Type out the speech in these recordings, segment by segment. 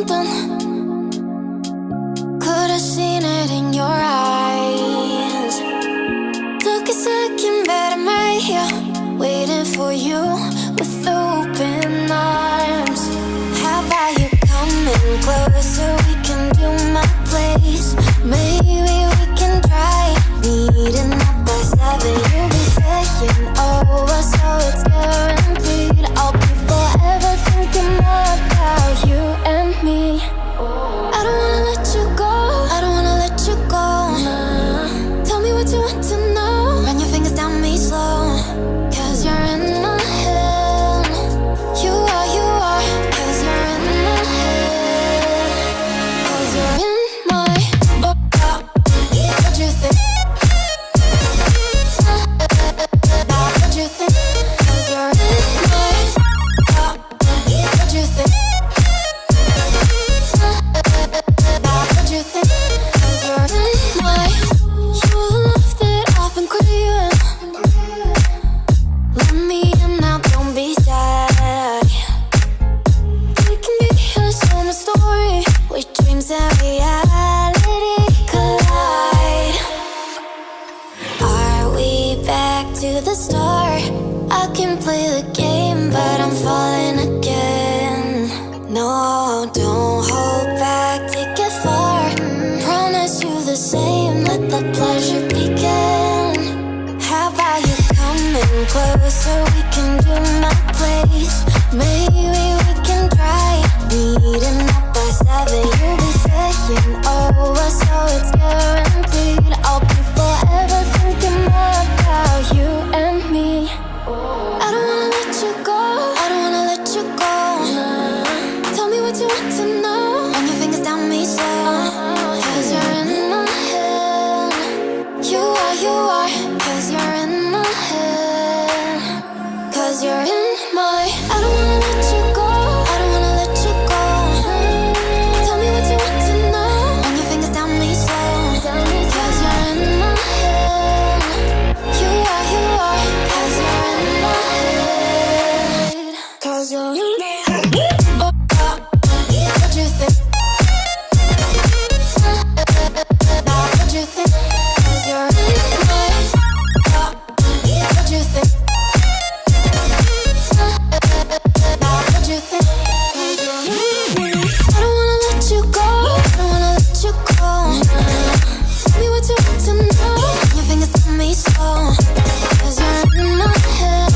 something. Could've seen it in your eyes. Took a second, but I'm right here, waiting for you with open arms. How about you coming closer? We can do my place. Maybe we can try meeting up by 7. You'll be saying over, so it's guaranteed. I'll be forever thinking more about you and me. I don't wanna let you go, I don't wanna let you go. Tell me what you want to know. Run your fingers down me slow, 'cause you're in my head. You are, 'cause you're in my head. 'Cause you're in my what you think? What you think? 'Cause you're in my what you think? What you think? 'Cause you're in my you love that I've been craving. Let me in now, don't be shy. We can be a summer story where dreams and reality collide. Are we back to the start? I can play the game, but I'm falling again. No, don't hold back, take it far. Promise you the same, let the pleasure begin. How about you coming closer? We can do my place. Maybe we can try meeting up by 7. You'll be saying over, so it's guaranteed. I'll be forever thinking more about you and me. I don't wanna let you go, I don't wanna let you go. Tell me what you want to know. Run your fingers down me slow, 'cause you're in my head. You are, 'cause you're in my head. 'Cause you're in my I don't wanna let you go, I don't wanna let you go. Tell me what you want to know. Run your fingers down me slow, 'cause you're in my head. You are, 'cause you're in my head. 'Cause you're in my head. What you think? What you think? 'Cause you're in my what you think? What you think? 'Cause you're in my I don't wanna let you go, I don't wanna let you go. Tell me what you want to know. Your fingers on me slow, 'cause you're in my head.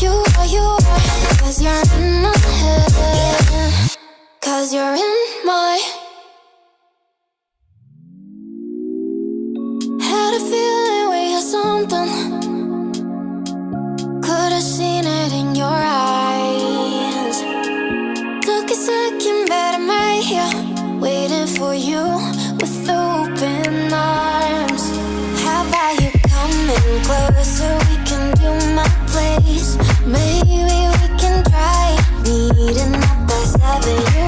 You are, 'cause you're in my head. 'Cause you're in my had a feeling we had something. Could've seen it in your eyes. Took a second, but I'm right here, waiting for you with open arms. How about you coming closer? We can do my place. Maybe we can try meeting up by 7.